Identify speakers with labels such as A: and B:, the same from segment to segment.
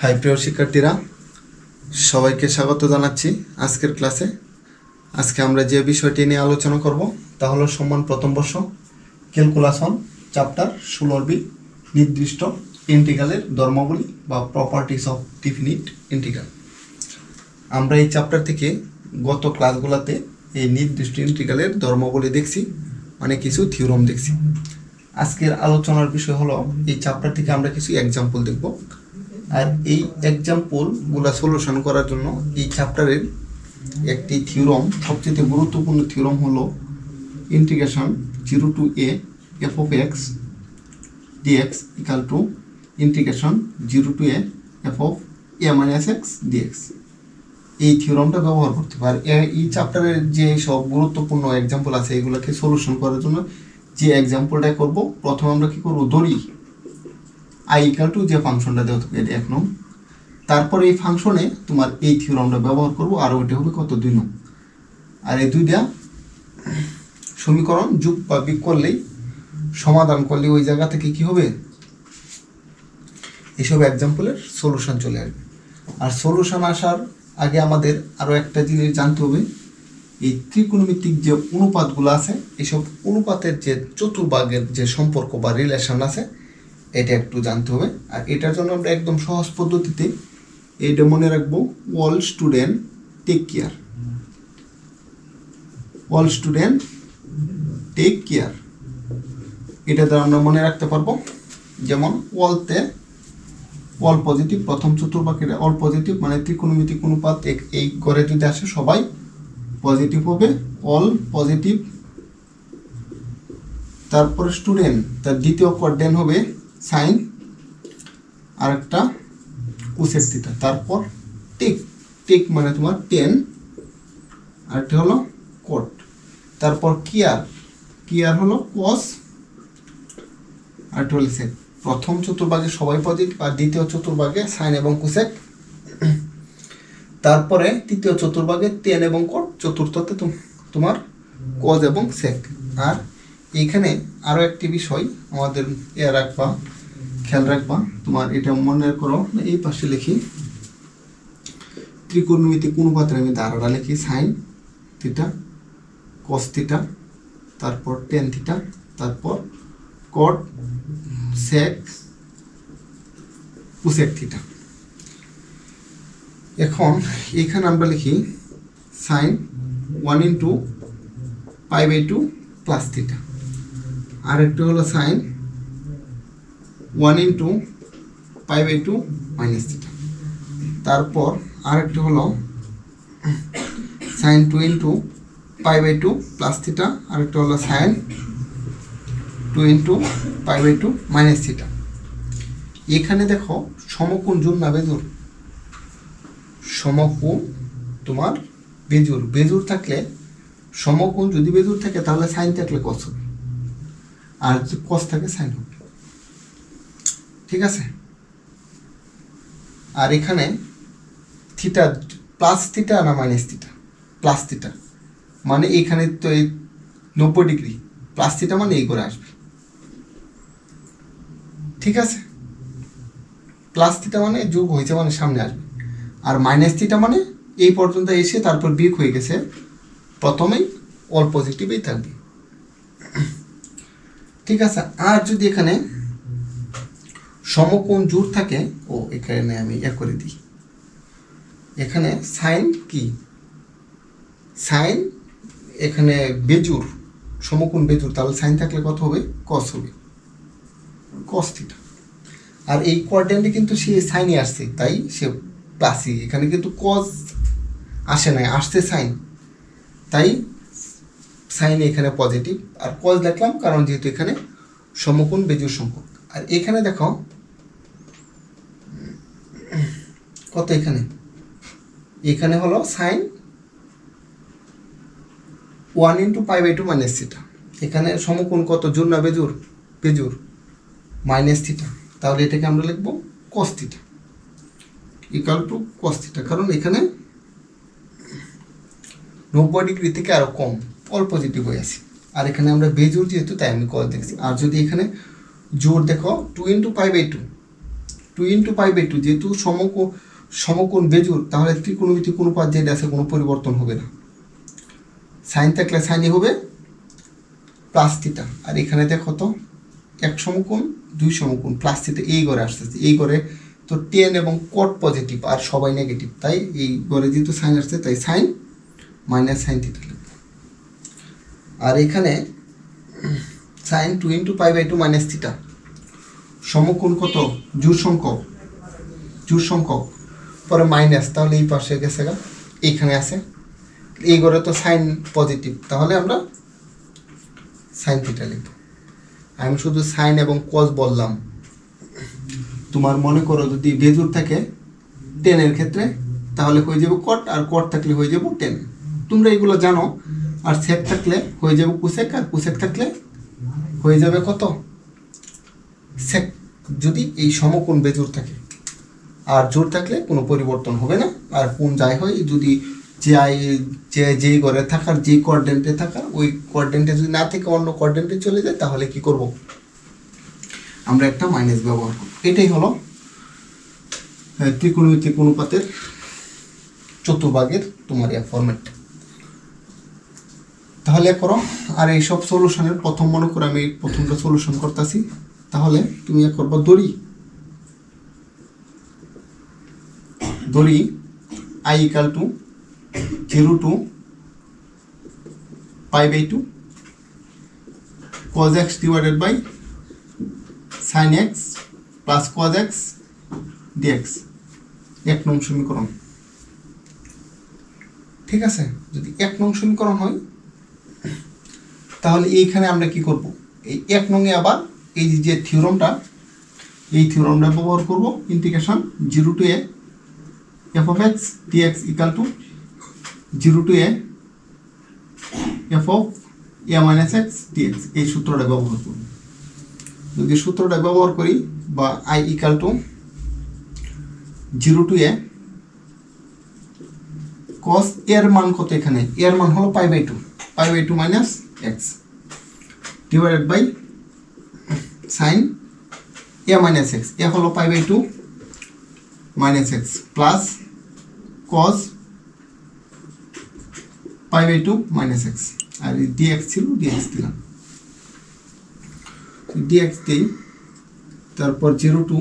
A: High প্রিয় শিক্ষার্থীরা, সবাইকে স্বাগত জানাচ্ছি আজকের ক্লাসে। আজকে আমরা যে বিষয়টি নিয়ে আলোচনা করব তা হলো সম্মান প্রথম বর্ষ ক্যালকুলাসন চ্যাপ্টার 16 নির্দিষ্ট ইন্টিগ্রালের ধর্মাবলী বা প্রপার্টিস অফ ডিফিনিট ইন্টিগ্রাল। আমরা এই চ্যাপ্টার থেকে গত ক্লাসগুলোতে এই নির্দিষ্ট ইন্টিগ্রালের ধর্মাবলী দেখছি, মানে কিছু থিওরম দেখছি। আজকের আলোচনার বিষয় হলো এই চ্যাপ্টার থেকে আমরা কিছু এক্সাম্পল দেখব, আর এই এক্সাম্পলগুলো সলিউশন করার জন্য এই চ্যাপ্টারের একটি থিওরম, সবচেয়ে গুরুত্বপূর্ণ থিওরম হলো integration 0 to a f of x dx equal to integration 0 to a f of a minus x dx। এই থিওরমটা ব্যবহার করতে পারে। এই চ্যাপ্টারের যে সব গুরুত্বপূর্ণ এক্সাম্পল আছে এগুলোকে সলিউশন করার জন্য যে এক্সাম্পলটা করব, প্রথমে আমরা কি করব, ধরি i equal to যে ফাংশনটা দেওয়া থাকে এটা 1 নং, তারপর এই ফাংশনে তোমার এই থিওরামটা ব্যবহার করব, আর ওইটা হবে কত, 2 নং। আর এই দুইটা সমীকরণ যোগ বা বিয়োগ করলেই, সমাধান করলে ওই জায়গা থেকে কি হবে, এইসব এক্সাম্পলের সলিউশন চলে আসবে। আর সলিউশন আসার আগে আমাদের আরও একটা জিনিস জানতে হবে, এই ত্রিকোণমিতিক যে অনুপাতগুলো আছে, এইসব অনুপাতের যে চতুর্ভাগের যে সম্পর্ক বা রিলেশন আছে এটা একটু জানতে হবে। আর এটার জন্য আমরা একদম সহজ পদ্ধতিতে এইটা মনে রাখবো, all student take care. All student take care, এটা দ্বারা আমরা মনে রাখতে পারবো। যেমন অলতে অল পজিটিভ, প্রথম চতুর্ভাগের অল পজিটিভ, মানে ত্রিকোণমিতিক অনুপাত এই ঘরে যদি আসে সবাই পজিটিভ হবে, অল পজিটিভ। তারপরে স্টুডেন্ট, তার দ্বিতীয় কোয়াড্রেন্ট হবে সাইন, আর একটা কোসেক থিটা। তারপর টেক, টেক মানে তোমার 10, আর একটা হলো কট। তারপর কেয়ার, কেয়ার হলো কস, আর একটা হলো সেক। প্রথম চতুর্ভাগে সবাই পজিটিভ, আর দ্বিতীয় চতুর্ভাগে সাইন এবং কোসেক। তারপরে তৃতীয় চতুর্ভাগে 10 এবং কট, চতুর্থতে তোমার কজ এবং সেক। আর এইখানে আরও একটি বিষয় আমাদের রাখবা, খেয়াল রাখবা, তোমার এটা মনে করো, এই পাশে লিখি ত্রিকোণমিতিক অনুপাতের আমি ধারাটা লিখি, সাইন থিটা, কস থিটা, তারপর টেন থিটা, তারপর কট সেক কোসেক থিটা। এখন এখানে আমরা লিখি সাইন 1 into π/2 প্লাস থিটা, আর একটু হলো সাইন 1 into π/2 মাইনাস থিটা। তারপর আরেকটা হলো সাইন 2 into π/2 প্লাস থিটা, আরেকটা হলো সাইন 2 into π/2 মাইনাস থিটা। এখানে দেখো সমকোণ জোড় না বেজোড়, সমকোণ তোমার বেজোড়। বেজোড় থাকলে, সমকোণ যদি বেজোড় থাকে তাহলে সাইন থাকলে কস হবে, আর যদি কস থাকে সাইন হবে, ঠিক আছে। আর এখানে থিটা প্লাস থিটা না মাইনাস থিটা, প্লাস থিটা মানে এখানে তো এই 90 ডিগ্রি, প্লাস থিটা মানে এই করে আসবে, ঠিক আছে। প্লাস থিটা মানে যোগ হয়েছে মানে সামনে আসবে, আর মাইনাস থিটা মানে এই পর্যন্ত এসে তারপর বিয়োগ হয়ে গেছে, প্রথমেই অল পজিটিভই থাকবে, ঠিক আছে। আর যদি এখানে সমকোণ জোড় থাকে, ও এখানে আমি করে দিই, এখানে সাইন কি, সাইন এখানে বেজোড়, সমকোণ বেজোড়, তাহলে সাইন থাকলে কত হবে, কস হবে, কস থিটা। আর এই কোয়াড্রেন্টে কিন্তু সে সাইনই আসছে, তাই সে প্লাসই, এখানে কিন্তু কস আসে নাই, আসছে সাইন, তাই সাইন এখানে পজিটিভ। আর কস দেখলাম কারণ যেহেতু এখানে সমকোণ বেজোড় সংখ্যক। আর এখানে দেখো কত, এখানে এখানে হলো সাইন 1 into π/2 মাইনাস থিটা। এখানে সমকোণ কত, জোড় না বেজোড়, বেজোড়, মাইনাস থিটা, তাহলে এটাকে আমরা লিখবো cos theta equal to cos theta, কারণ এখানে 90 ডিগ্রি থেকে আরও কম, অল পজিটিভ হয়ে আছে। আর এখানে আমরা বেজোড় যেহেতু তাই আমি কস দেখছি। আর যদি এখানে জোড় দেখো 2 into π/2, 2 × π/2 যেহেতু সমকোণ বেজোড়, তাহলে ত্রিকোণমিতিক অনুপাত যেটা আছে কোনো পরিবর্তন হবে না। সাইন থাকলে সাইনই হবে প্লাস থিটা। আর এখানে দেখো তো 1 সমকোণ 2 সমকোণ প্লাস থিটা এই ঘরে আসতেছে, এই ঘরে তো টেন এবং কট পজিটিভ আর সবাই নেগেটিভ, তাই এই ঘরে যেহেতু সাইন আসছে তাই সাইন মাইনাস সাইন থিটা লিখব। আর এখানে সাইন 2 × π/2 মাইনাস থিটা সমকোণ কত জোড় সংখ্যক পরে মাইনাস, তাহলে এই পাশে গেছে গা এইখানে আছে, এই ঘরে তো সাইন পজিটিভ, তাহলে আমরা সাইন থিটা লিখব। আমি শুধু সাইন এবং কস বললাম। তোমার মনে করো যদি বেজোড় থাকে টেনের ক্ষেত্রে তাহলে হয়ে যাবে কট, আর কট থাকলে হয়ে যাবে টেন, তোমরা এগুলো জানো। আর সেক থাকলে হয়ে যাবে কুসেক, আর কুসেক থাকলে হয়ে যাবে কত সেক, যদি এই সমকোণ বেজোড় থাকে। আর জোড় থাকলে কোনো পরিবর্তন হবে না। আর কোন যাই হয় যদি যে ঘরে থাকার যে কোঅর্ডিনেটে থাকার ওই কোঅর্ডিনেটে যদি না থেকে অন্য কোঅর্ডিনেটে চলে যায় তাহলে কি করব, আমরা একটা মাইনাস ব্যবহার করব। এটাই হলো ত্রিকোণমিতিক অনুপাতের চতুর্ভাগের তোমার ফরম্যাট। তাহলে করো। আর এইসব সলিউশনের প্রথম মনে করো আমি প্রথমটা সলিউশন করতেছি, তাহলে তুমি করবো দড়ি I = 0 to π/2 cos x divided by sin x plus cos x dx, 1 নং সমীকরণ। ঠিক আছে, যদি 1 নং সমীকরণ হয় তাহলে এইখানে আমরা কি করব, এই 1 নংয়ে আবার এই যে থিওরামটা ব্যবহার করব, integration 0 to a f of x dx = 0 to a f of a minus x dx, এই সূত্রটা ব্যবহার করব। যদি সূত্রটা ব্যবহার করি বা I = 0 to a cos এর মান কত, এখানে এর মান হলো π/2 minus x divided by sin a minus x, এ হলো π/2 minus x plus cos π/2 minus x, আর dx ছিল dx দিলাম, dx দিই। তারপর 0 to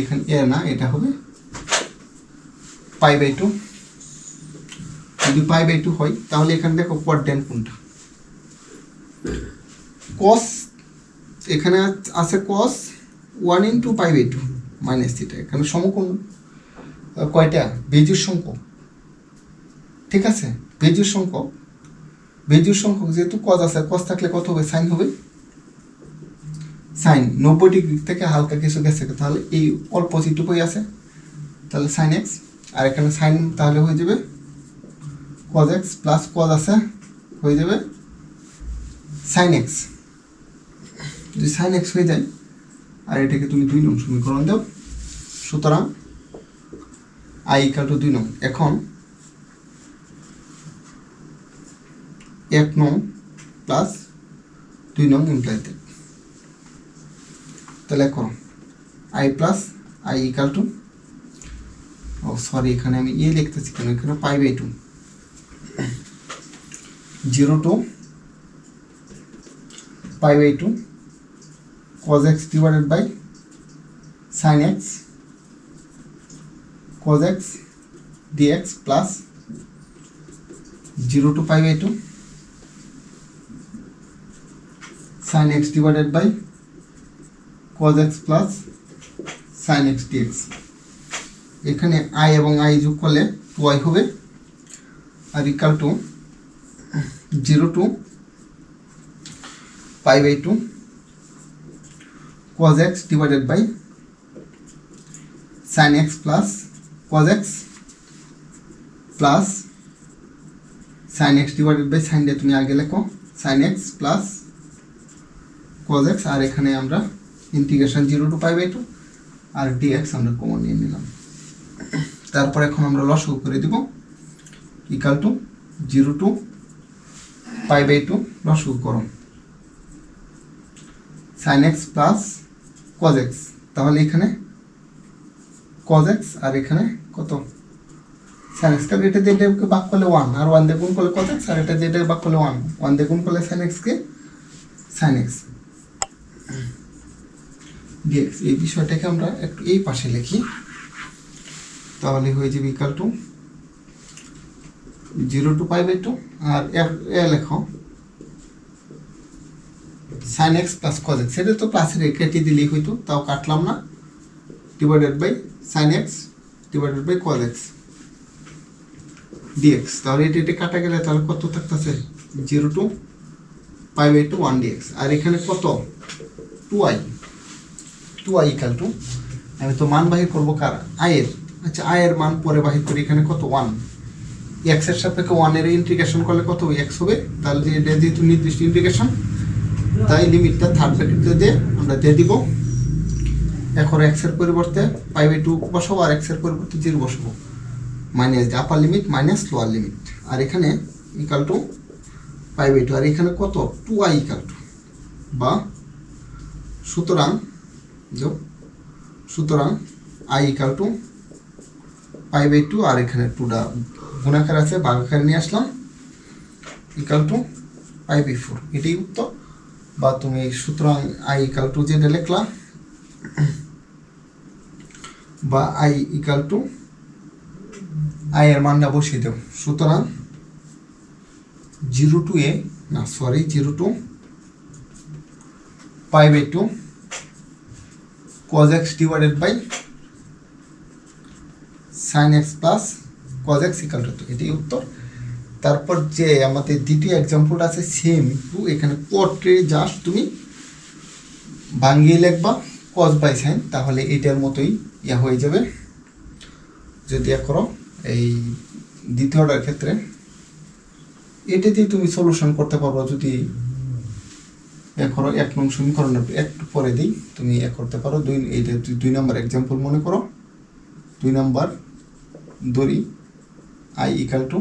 A: এখানে এ না, এটা হবে π/2। যদি π/2 হয় তাহলে এখানে দেখো কোঅর্ডিনেট কোনটা, cos এখানে আছে cos 1 × π/2 মাইনাস থিটা। এখানে সমকোণ কয়টা, বেজোড় সংখ্যক। ঠিক আছে, বেজোড় সংখ্যক যেহেতু cos আছে, cos থাকলে কত হবে, সাইন হবে, সাইন 90 ডিগ্রি থেকে হালকা কিছু গেছে, তাহলে এই অল্প যেটুকুই আছে তাহলে সাইন x, আর এখানে সাইন তাহলে হয়ে যাবে cos x প্লাস cos আছে হয়ে যাবে সাইন x। যদি সাইন x হয়ে যায় আর এটাকে তুমি 2 নং সমীকরণ দাও, সুতরাং I = 2 নং। এখন 1 নং প্লাস 2 নং ইমপ্লাই দেব, তাহলে করো I = এখানে আমি লিখতেছি কেন, এখানে π/2 0 to π/2 cos x divided by sin x cos x dx plus 0 to π/2 sin x divided by cos x plus sin x dx। এখানে I এবং I যোগ করলে 2i হবে, আর equal to 0 to π/2 cos x divided by sin x plus cos x plus sin x divided by sin দিয়ে তুমি আগে লেখো sin x plus cos x, আর এখানে আমরা ইন্টিগ্রেশন 0 to π/2 আর dx আমরা কমন নিয়ে নিলাম। তারপর এখন আমরা লসাগু করে দিব, equal to 0 to π/2 লসাগু করো sin x plus cos x, তাহলে এখানে cos x আর এখানে কত sin x, কারণ এটা দিয়ে এটাকে ভাগ করলে 1 আর 1 দিয়ে গুণ করলে cos x আর এটা দিয়ে এটাকে ভাগ করলে 1 দিয়ে গুণ করলে sin x কে sin x dx। এই বিষয়টাকে আমরা একটু এই পাশে লিখি, তাহলে হয়ে যাবে ইকুয়াল টু 0 to π/2 আর এ লেখো sin x plus cos x, সেটা তো প্লাসের কেটে দিলেই হইতো, তাও কাটলাম না, divided by sin x divided by cos x dx। তাহলে এটা কাটা গেলে তাহলে কত থাকতেছে 0 to π/2 1 dx। আর এখানে কত 2i ইকুয়াল টু, আমি তো মান বাহির করবো কার i এর, আচ্ছা i এর মান পরে বাহির করি, এখানে কত 1 x এর সাপেক্ষে 1 এর ইন্টিগ্রেশন করলে কত x হবে, তাহলে এটা যেহেতু নির্দিষ্ট ইন্টিগ্রেশন তাই লিমিটটা থার্ড ব্র্যাকেটে দিয়ে আমরা দিয়ে দিব। এখন x এর পরিবর্তে π/2 বসাবো আর x এর পরিবর্তে 0 বসাবো, minus the upper limit minus lower limit, আর এখানে ইকুয়াল টু π/2 আর এখানে কত 2i ইকুয়াল টু, বা সুতরাং i ইকুয়াল টু π/2 আর এখানে 2টা গুণাকার আছে ভাগাকারে নিয়ে আসলাম ইকুয়াল টু π/4, এটাই উত্তর। বা তুমি সুতরাং i ইকুয়াল টু যেটা লিখলা বা i ইকুয়াল টু i এর মানটা বসিয়ে দেব, সুতরাং 0 to π/2 cos x divided by sin x plus cos x equal to, এটাই উত্তর। তারপর যে আমাদের দ্বিতীয় এক্সাম্পলটা আছে সেম টু, এখানে কোটে জাস্ট তুমি ভাঙিয়ে লিখবা cos বাই sin, তাহলে এটার মতোই ইয়া হয়ে যাবে। যদি করো এই দ্বিতীয়টার ক্ষেত্রে এটা দিয়ে তুমি সলিউশন করতে পারবো, যদি করো 1 নং সমীকরণ একটু পরে দিই, তুমি করতে পারো এইটা 2 নম্বর এক্সাম্পল মনে করো, 2 নম্বর ধরি i equal to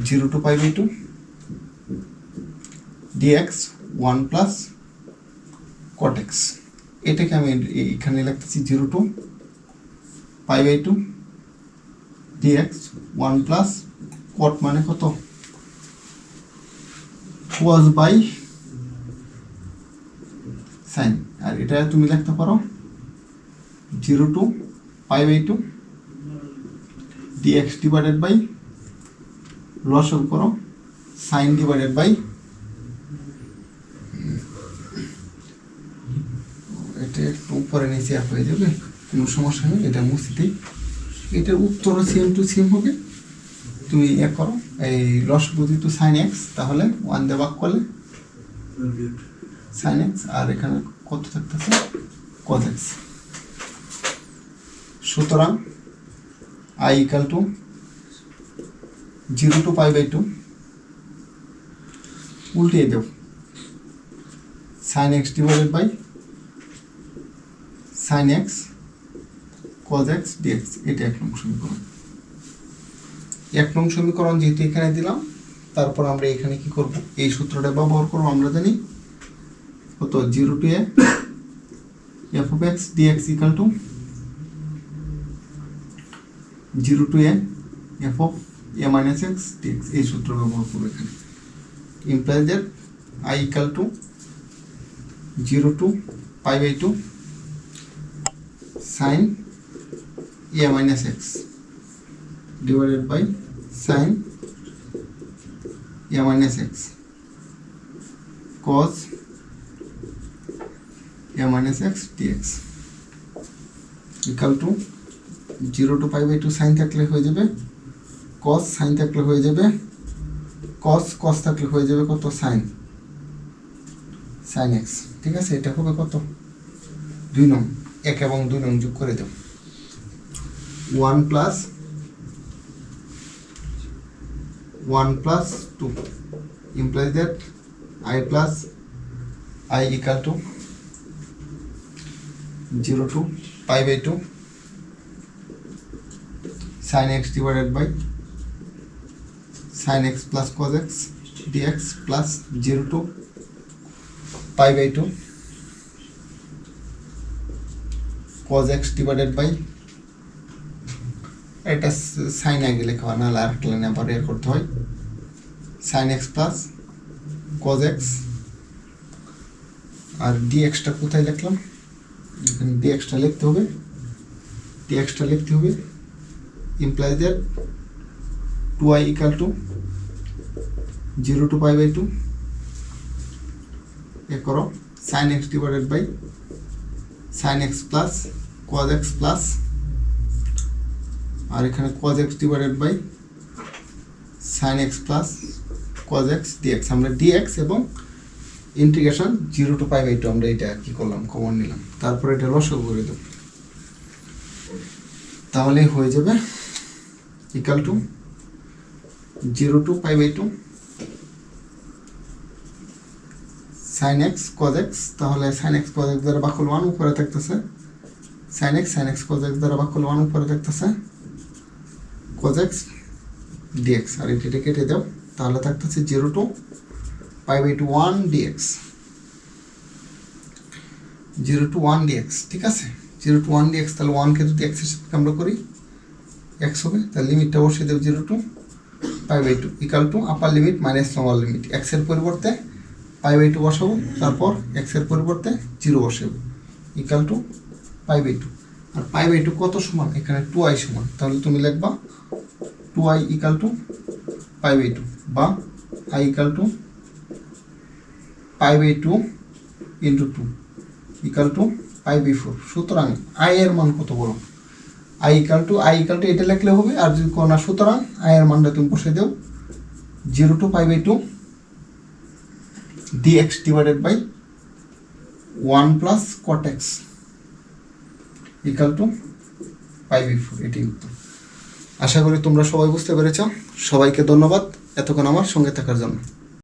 A: 0 to π/2 dx 1 plus cot x, এটাকে আমি এখানে লিখতেছি 0 to π/2 dx 1 প্লাস cot মানে কত cos বাই sin, আর এটা তুমি লিখতে পারো 0 to π/2 dx ডিভাইডেড বাই লসাগু করো sin ডিভাইডেড বাই, এটা একটু উপরে নিচে হয়ে যাবে, কোনো সমস্যা নেই, এটা মুছিতেই এটার উত্তরও সেম টু সেম হবে। তুমি করো এই লসাগু যেহেতু sin x, তাহলে 1 দিয়ে ভাগ করলে sin x আর এখানে কত থাকতেছে cos x। সুতরাং i ইকুয়াল টু 0 to π/2 উল্টিয়ে দেব sin x divided by sin x cos x dx, এটা 1 নং সমীকরণ। 1 নং সমীকরণ যেহেতু এখানে দিলাম, তারপর আমরা এখানে কি করব, এই সূত্রটা ব্যবহার করব। আমরা জানি কত 0 to a f of x dx equal to 0 to a f of a minus x dx, এই সূত্র ব্যবহার করব এখানে। implies that i equal to 0 to π/2 sin a minus x divided by sin a minus x cos a minus x dx equal to 0 to π/2 sin থাকলে হয়ে যাবে cos, sin থাকলে হয়ে যাবে cos থাকলে হয়ে যাবে কত sin x, ঠিক আছে। এটা হবে কত 2 নং, 1 এবং 2 নং যোগ করে দাও 1 plus 2 implies that i plus i equal to 0 to π/2 sin x divided by sin x plus cos x dx plus 0 to π/2 cos x divided by, এটা সাইন আগে লেখা হয় না, আর একটা লাইনে আবার এর করতে হয়, sin x plus cos x, আর dx-টা কোথায় লিখলাম, এখানে dx-টা লিখতে হবে, dx-টা লিখতে হবে, implies that 2i equal to 0 to pi by 2 এ করো sin x divided by sin x plus cos x plus, আর এখানে cos x divided by sin x plus cos x dx, আমরা dx এবং ইন্টিগ্রেশন 0 to pi by 2 আমরা এটা কি করলাম, common নিলাম, তারপর এটা লসাগু করে দেব, তাহলে হয়ে যাবে equal to 0 to pi by 2 sin x cos x, তাহলে sin x cos x দ্বারা ভাগফল 1 উপরে থাকতেছে, sin x cos x দ্বারা ভাগফল 1 উপরে থাকতেছে, cos x dx, আর এটা কেটে দাও, তাহলে থাকতেছে 0 to pi by 2 1 dx, 0 to 1 dx, ঠিক আছে, 0 to 1 dx, তাহলে 1 কে যদি x এর সাথে আমরা করি x হবে, তাহলে লিমিটটা বসিয়ে দেব 0 to pi by 2 equal to upper limit minus lower limit, x এর পরিবর্তে pi by 2 বসাবো, তারপর x এর পরিবর্তে 0 বসাবো, ইকুয়াল টু pi by 2, আর pi by 2 কত সমান, এখানে 2i সমান, তাহলে তুমি লিখবা 2i equal to pi by 2 বা i equal to pi by 2 into 2 equal to pi by 4, সুতরাং i এর মান কত বলো, i ইকুয়াল টু এটা লিখলে হবে, আর যদি কোনো না, সুতরাং i এর মানটা তুমি বসিয়ে দাও 0 to pi by 2 dx divided by 1 plus cot x equal to pi by 4, এটাই উত্তর। আশা করি তোমরা সবাই বুঝতে পেরেছ, সবাইকে ধন্যবাদ এতক্ষণ আমার সঙ্গে থাকার জন্য।